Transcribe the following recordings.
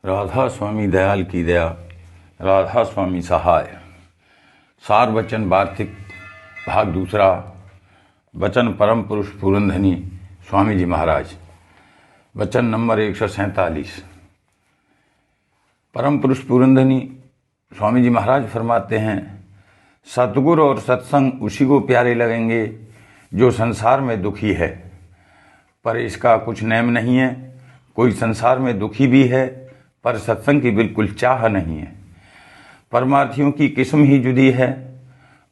राधा स्वामी दयाल की दया, राधा स्वामी सहाय। सार वचन वार्तिक भाग दूसरा। वचन परम पुरुष पूरनधनी स्वामी जी महाराज। वचन नंबर 147। परम पुरुष पूरनधनी स्वामी जी महाराज फरमाते हैं, सतगुरु और सत्संग उसी को प्यारे लगेंगे जो संसार में दुखी है, पर इसका कुछ नेम नहीं है। कोई संसार में दुखी भी है पर सत्संग की बिल्कुल चाह नहीं है। परमार्थियों की किस्म ही जुदी है।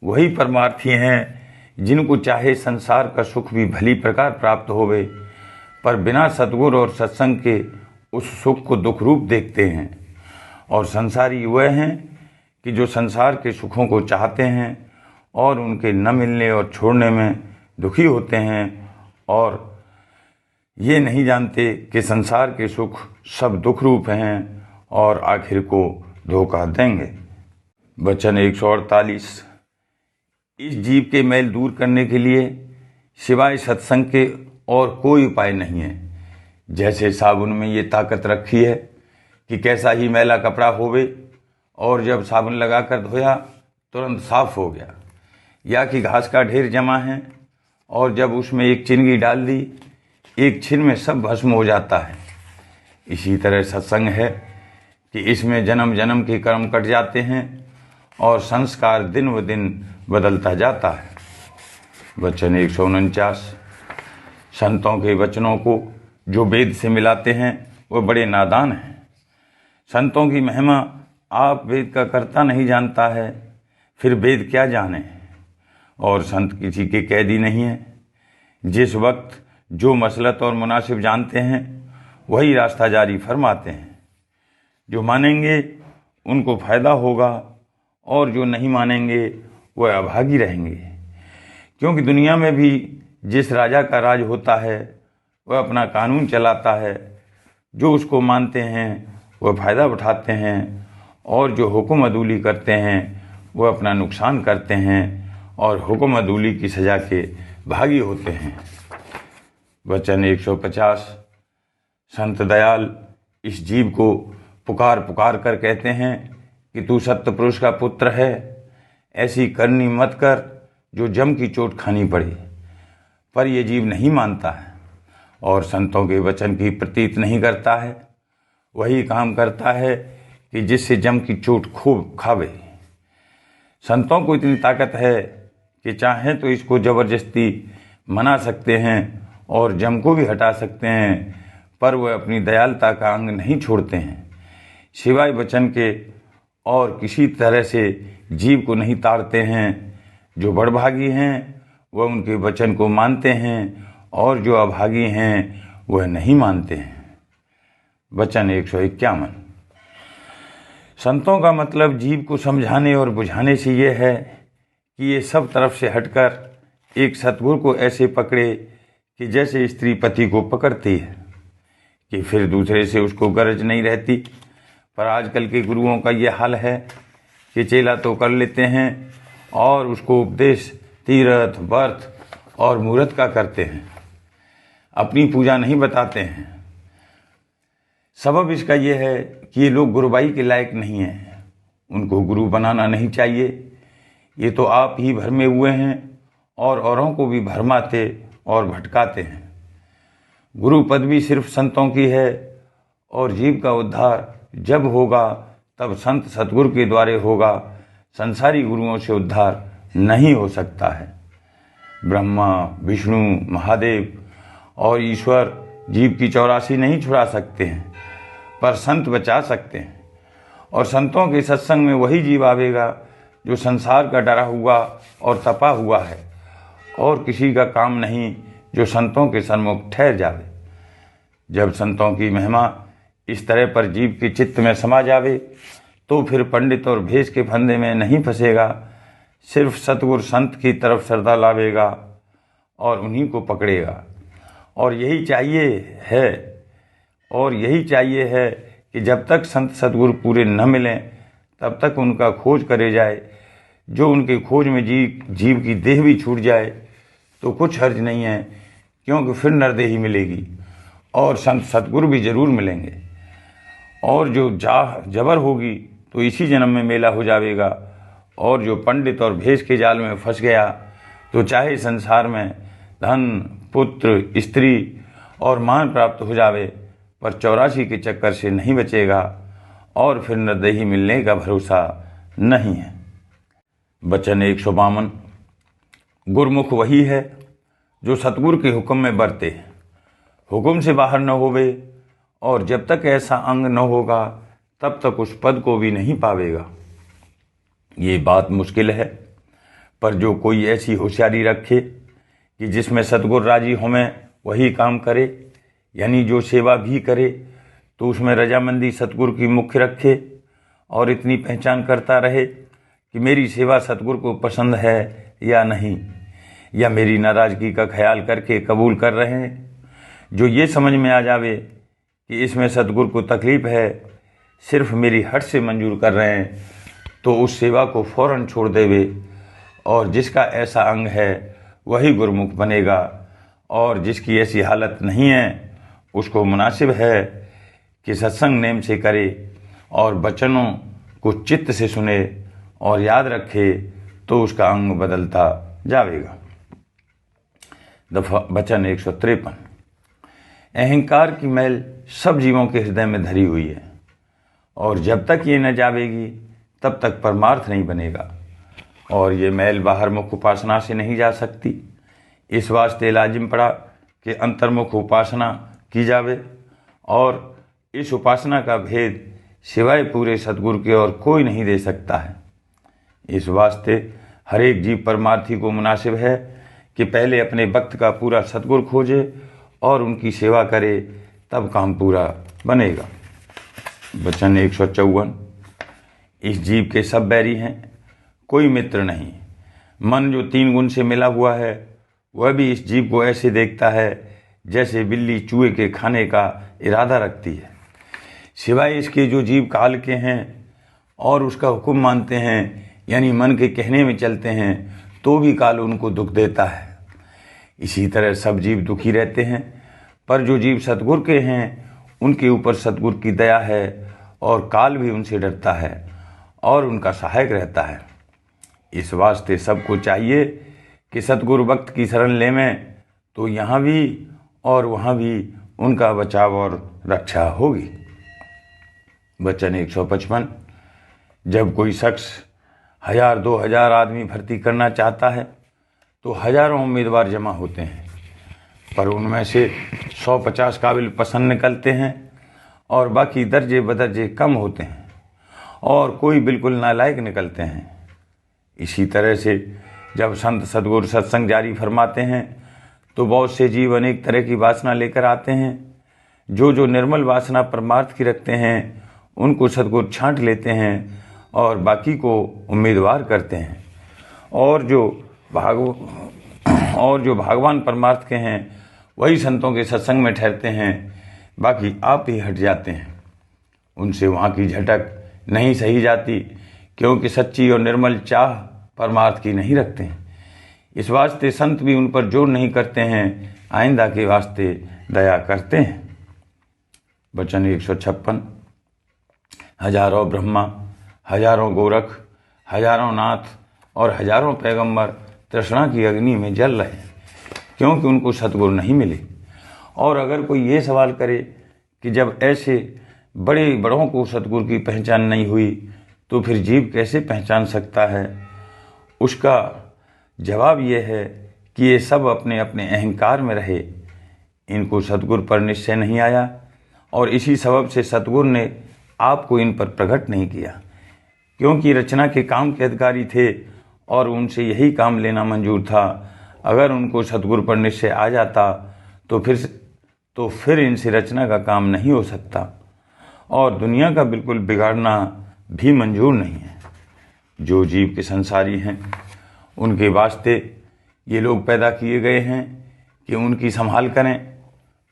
वही परमार्थी हैं जिनको चाहे संसार का सुख भी भली प्रकार प्राप्त होवे, पर बिना सतगुरु और सत्संग के उस सुख को दुख रूप देखते हैं। और संसारी वह हैं कि जो संसार के सुखों को चाहते हैं और उनके न मिलने और छोड़ने में दुखी होते हैं, और ये नहीं जानते कि संसार के सुख सब दुख रूप हैं और आखिर को धोखा देंगे। वचन 148। इस जीव के मैल दूर करने के लिए सिवाय सत्संग के और कोई उपाय नहीं है। जैसे साबुन में ये ताकत रखी है कि कैसा ही मैला कपड़ा होवे और जब साबुन लगाकर धोया तुरंत साफ हो गया, या कि घास का ढेर जमा है और जब उसमें एक चिंगी डाल दी एक छिन में सब भस्म हो जाता है। इसी तरह सत्संग है कि इसमें जन्म जन्म के कर्म कट जाते हैं और संस्कार दिन व दिन बदलता जाता है। वचन 149। संतों के वचनों को जो वेद से मिलाते हैं वह बड़े नादान हैं। संतों की महिमा आप वेद का कर्ता नहीं जानता है, फिर वेद क्या जाने। और संत किसी के कैदी नहीं है। जिस वक्त जो मसलत और मुनासिब जानते हैं वही रास्ता जारी फरमाते हैं। जो मानेंगे उनको फ़ायदा होगा और जो नहीं मानेंगे वह अभागी रहेंगे। क्योंकि दुनिया में भी जिस राजा का राज होता है वह अपना कानून चलाता है। जो उसको मानते हैं वह फ़ायदा उठाते हैं और जो हुक्म अदूली करते हैं वह अपना नुकसान करते हैं और हुक्म अदूली की सज़ा के भागी होते हैं। वचन 150। संत दयाल इस जीव को पुकार पुकार कर कहते हैं कि तू सत्य पुरुष का पुत्र है। ऐसी करनी मत कर जो जम की चोट खानी पड़े। पर यह जीव नहीं मानता है और संतों के वचन की प्रतीत नहीं करता है। वही काम करता है कि जिससे जम की चोट खूब खावे। संतों को इतनी ताकत है कि चाहें तो इसको जबरदस्ती मना सकते हैं और जम को भी हटा सकते हैं, पर वह अपनी दयालुता का अंग नहीं छोड़ते हैं। सिवाय वचन के और किसी तरह से जीव को नहीं ताड़ते हैं। जो बड़भागी हैं वह उनके वचन को मानते हैं और जो अभागी हैं वह नहीं मानते हैं। वचन 151। संतों का मतलब जीव को समझाने और बुझाने से यह है कि ये सब तरफ से हटकर एक सतगुरु को ऐसे पकड़े कि जैसे स्त्री पति को पकड़ती है, कि फिर दूसरे से उसको गरज नहीं रहती। पर आजकल के गुरुओं का ये हाल है कि चेला तो कर लेते हैं और उसको उपदेश तीर्थ व्रत और मुहूर्त का करते हैं, अपनी पूजा नहीं बताते हैं। सबब इसका यह है कि ये लोग गुरुबाई के लायक नहीं हैं। उनको गुरु बनाना नहीं चाहिए। ये तो आप ही भरमे हुए हैं और औरों को भी भरमाते और भटकाते हैं। गुरु पदवी सिर्फ संतों की है और जीव का उद्धार जब होगा तब संत सतगुरु के द्वारे होगा। संसारी गुरुओं से उद्धार नहीं हो सकता है। ब्रह्मा विष्णु महादेव और ईश्वर जीव की 84 नहीं छुड़ा सकते हैं, पर संत बचा सकते हैं। और संतों के सत्संग में वही जीव आवेगा जो संसार का डरा हुआ और तपा हुआ है, और किसी का काम नहीं जो संतों के सन्मुख ठहर जावे। जब संतों की महिमा इस तरह पर जीव के चित्त में समा जावे तो फिर पंडित और भेष के फंदे में नहीं फंसेगा। सिर्फ सतगुरु संत की तरफ श्रद्धा लावेगा और उन्हीं को पकड़ेगा। और यही चाहिए है कि जब तक संत सतगुरु पूरे न मिलें तब तक उनका खोज करे जाए। जो उनके खोज में जीव की देह भी छूट जाए तो कुछ हर्ज नहीं है, क्योंकि फिर नरदेही मिलेगी और संत सतगुरु भी जरूर मिलेंगे। और जो जाह जबर होगी तो इसी जन्म में मेला हो जाएगा, और जो पंडित और भेष के जाल में फंस गया तो चाहे संसार में धन, पुत्र, स्त्री और मान प्राप्त हो जावे, पर 84 के चक्कर से नहीं बचेगा, और फिर निर्दयी मिलने का भरोसा नहीं है। वचन 152। गुरमुख वही है जो सतगुरु के हुक्म में बरते, हुक्म से बाहर न होवे, और जब तक ऐसा अंग न होगा तब तक उस पद को भी नहीं पावेगा। ये बात मुश्किल है, पर जो कोई ऐसी होशियारी रखे कि जिसमें सतगुरु राजी होमें वही काम करे, यानी जो सेवा भी करे तो उसमें रजामंदी सतगुरु की मुख्य रखे, और इतनी पहचान करता रहे कि मेरी सेवा सतगुरु को पसंद है या नहीं, या मेरी नाराज़गी का ख्याल करके कबूल कर रहे हैं। जो ये समझ में आ जावे कि इसमें सतगुरु को तकलीफ़ है, सिर्फ मेरी हट से मंजूर कर रहे हैं, तो उस सेवा को फ़ौरन छोड़ देवे, और जिसका ऐसा अंग है वही गुरमुख बनेगा, और जिसकी ऐसी हालत नहीं है उसको मुनासिब है कि सत्संग नेम से करे और वचनों को चित्त से सुने और याद रखे, तो उसका अंग बदलता जाएगा। वचन 153। अहंकार की मैल सब जीवों के हृदय में धरी हुई है, और जब तक ये न जावेगी तब तक परमार्थ नहीं बनेगा, और ये मैल बाहर मुख उपासना से नहीं जा सकती। इस वास्ते लाजिम पड़ा कि अंतर्मुख उपासना की जावे, और इस उपासना का भेद सिवाय पूरे सतगुरु के और कोई नहीं दे सकता है। इस वास्ते हर एक जीव परमार्थी को मुनासिब है कि पहले अपने भक्त का पूरा सतगुरु खोजे और उनकी सेवा करे, तब काम पूरा बनेगा। वचन 154। इस जीव के सब बैरी हैं, कोई मित्र नहीं। मन जो 3 गुण से मिला हुआ है वह भी इस जीव को ऐसे देखता है जैसे बिल्ली चूहे के खाने का इरादा रखती है। सिवाय इसके जो जीव काल के हैं और उसका हुक्म मानते हैं, यानी मन के कहने में चलते हैं, तो भी काल उनको दुख देता है। इसी तरह सब जीव दुखी रहते हैं, पर जो जीव सतगुरु के हैं उनके ऊपर सतगुरु की दया है, और काल भी उनसे डरता है और उनका सहायक रहता है। इस वास्ते सबको चाहिए कि सतगुरु भक्त की शरण ले में, तो यहाँ भी और वहाँ भी उनका बचाव और रक्षा होगी। वचन 155। जब कोई शख्स 1000-2000 आदमी भर्ती करना चाहता है तो हजारों उम्मीदवार जमा होते हैं, पर उनमें से 150 काबिल पसंद निकलते हैं और बाकी दर्जे बदर्जे कम होते हैं, और कोई बिल्कुल नालायक निकलते हैं। इसी तरह से जब संत सद्गुरु सत्संग जारी फरमाते हैं तो बहुत से जीव अनेक तरह की वासना लेकर आते हैं। जो निर्मल वासना परमार्थ की रखते हैं उनको सद्गुरु छांट लेते हैं और बाकी को उम्मीदवार करते हैं, और जो भगवान परमार्थ के हैं वही संतों के सत्संग में ठहरते हैं, बाकी आप ही हट जाते हैं। उनसे वहाँ की झटक नहीं सही जाती, क्योंकि सच्ची और निर्मल चाह परमार्थ की नहीं रखते हैं। इस वास्ते संत भी उन पर जोर नहीं करते हैं, आइंदा के वास्ते दया करते हैं। वचन 156। हजारों ब्रह्मा, हजारों गोरख, हजारों नाथ और हजारों पैगंबर तृष्णा की अग्नि में जल रहे हैं, क्योंकि उनको सतगुरु नहीं मिले। और अगर कोई ये सवाल करे कि जब ऐसे बड़ों को सतगुरु की पहचान नहीं हुई तो फिर जीव कैसे पहचान सकता है, उसका जवाब यह है कि ये सब अपने अपने अहंकार में रहे, इनको सतगुरु पर निश्चय नहीं आया, और इसी सबब से सतगुरु ने आपको इन पर प्रकट नहीं किया, क्योंकि रचना के काम के अधिकारी थे और उनसे यही काम लेना मंजूर था। अगर उनको सतगुरु पर निश्चय आ जाता तो फिर इनसे रचना का काम नहीं हो सकता, और दुनिया का बिल्कुल बिगाड़ना भी मंजूर नहीं है। जो जीव के संसारी हैं उनके वास्ते ये लोग पैदा किए गए हैं कि उनकी संभाल करें।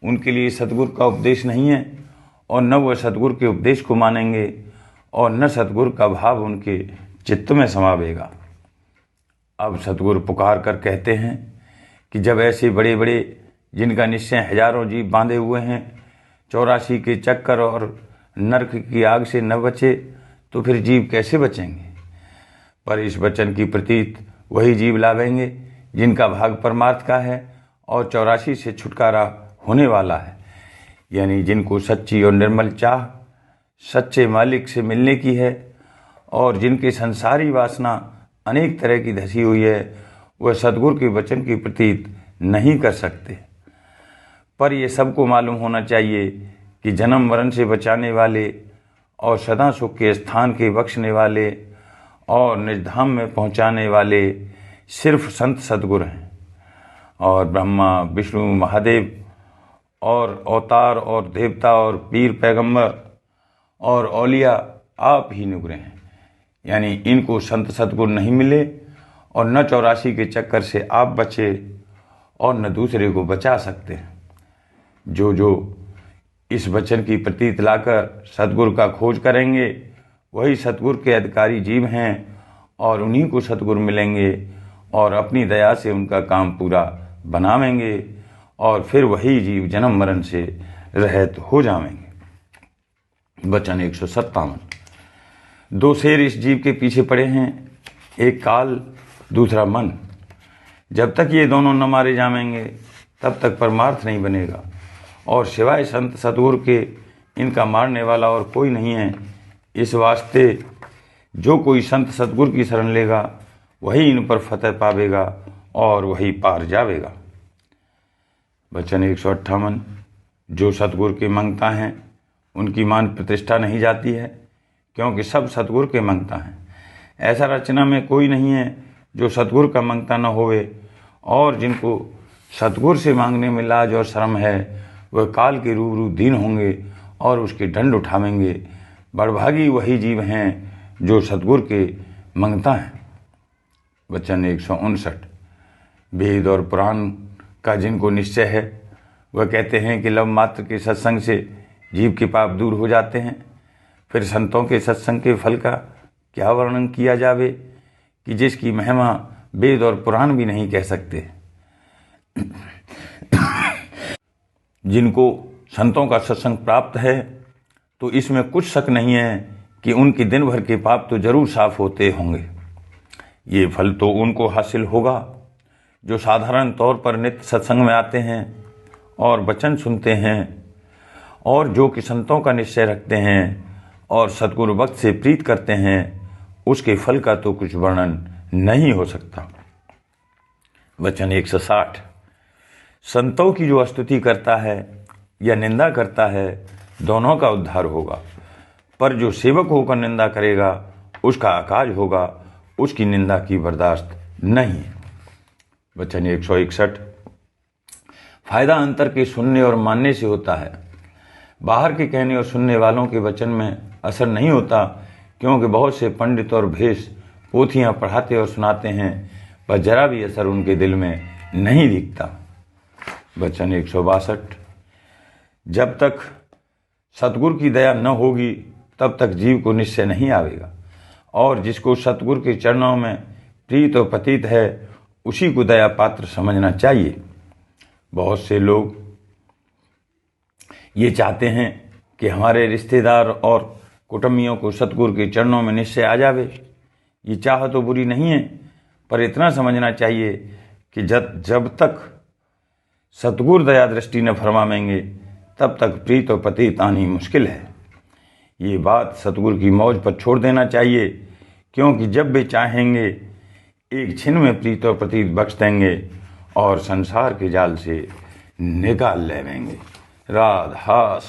उनके लिए सतगुरु का उपदेश नहीं है, और न वह सतगुरु के उपदेश को मानेंगे, और न सतगुरु का भाव उनके चित्त में समावेगा। अब सतगुरु पुकार कर कहते हैं कि जब ऐसे बड़े बड़े जिनका निश्चय हजारों जीव बांधे हुए हैं, 84 के चक्कर और नरक की आग से न बचे तो फिर जीव कैसे बचेंगे। पर इस वचन की प्रतीत वही जीव लावेंगे जिनका भाग परमार्थ का है और 84 से छुटकारा होने वाला है, यानी जिनको सच्ची और निर्मल चाह सच्चे मालिक से मिलने की है और जिनकी संसारी वासना अनेक तरह की धसी हुई है, वह सद्गुरु के वचन की प्रतीत नहीं कर सकते। पर यह सबको मालूम होना चाहिए कि जन्म मरण से बचाने वाले और सदा सुख के स्थान के बख्शने वाले और निजधाम में पहुंचाने वाले सिर्फ संत सद्गुरु हैं, और ब्रह्मा विष्णु महादेव और अवतार और देवता और पीर पैगंबर और औलिया आप ही नुगरे हैं, यानी इनको संत सद्गुरु नहीं मिले और न 84 के चक्कर से आप बचे और न दूसरे को बचा सकते हैं। जो इस वचन की प्रतीत लाकर सद्गुरु का खोज करेंगे वही सद्गुरु के अधिकारी जीव हैं और उन्हीं को सद्गुरु मिलेंगे और अपनी दया से उनका काम पूरा बनावेंगे और फिर वही जीव जन्म मरण से रहित हो जाएंगे। वचन 157। 2 शेर इस जीव के पीछे पड़े हैं, एक काल दूसरा मन। जब तक ये दोनों न मारे जाएंगे तब तक परमार्थ नहीं बनेगा और सिवाय संत सद्गुरु के इनका मारने वाला और कोई नहीं है। इस वास्ते जो कोई संत सद्गुरु की शरण लेगा वही इन पर फतेह पावेगा और वही पार जावेगा। वचन 158। जो सद्गुरु के मंगता हैं उनकी मान प्रतिष्ठा नहीं जाती है, क्योंकि सब सद्गुरु के मंगता हैं। ऐसा रचना में कोई नहीं है जो सद्गुरु का मंगता न होवे, और जिनको सद्गुरु से मांगने में लाज और शर्म है वह काल के रूबरू दीन होंगे और उसके दंड उठावेंगे। बड़भागी वही जीव हैं जो सद्गुरु के मंगता हैं। वचन 159। वेद और पुराण का जिनको निश्चय है वह कहते हैं कि लव मात्र के सत्संग से जीव के पाप दूर हो जाते हैं। फिर संतों के सत्संग के फल का क्या वर्णन किया जावे कि जिसकी महिमा वेद और पुराण भी नहीं कह सकते। जिनको संतों का सत्संग प्राप्त है तो इसमें कुछ शक नहीं है कि उनके दिन भर के पाप तो जरूर साफ होते होंगे। ये फल तो उनको हासिल होगा जो साधारण तौर पर नित्य सत्संग में आते हैं और वचन सुनते हैं, और जो कि संतों का निश्चय रखते हैं और सद्गुरु भक्त से प्रीत करते हैं, उसके फल का तो कुछ वर्णन नहीं हो सकता। वचन 160। संतों की जो स्तुति करता है या निंदा करता है दोनों का उद्धार होगा, पर जो सेवक होकर निंदा करेगा उसका आकाज होगा, उसकी निंदा की बर्दाश्त नहीं। वचन 161। फायदा अंतर के सुनने और मानने से होता है, बाहर के कहने और सुनने वालों के वचन में असर नहीं होता, क्योंकि बहुत से पंडित और भेष पोथियाँ पढ़ाते और सुनाते हैं पर जरा भी असर उनके दिल में नहीं दिखता। वचन 162। जब तक सतगुरु की दया न होगी तब तक जीव को निश्चय नहीं आवेगा, और जिसको सतगुरु के चरणों में प्रीत और पतित है उसी को दया पात्र समझना चाहिए। बहुत से लोग ये चाहते हैं कि हमारे रिश्तेदार और कुटुंबियों को सतगुरु के चरणों में निश्चय आ जावे। ये चाह तो बुरी नहीं है, पर इतना समझना चाहिए कि जब तक सतगुरु दया दृष्टि न फरमावेंगे तब तक प्रीत और पतित आनी मुश्किल है। ये बात सतगुरु की मौज पर छोड़ देना चाहिए, क्योंकि जब वे चाहेंगे एक छिन में प्रीत और पतित बख्श देंगे और संसार के जाल से निकाल लेंगे। राधा।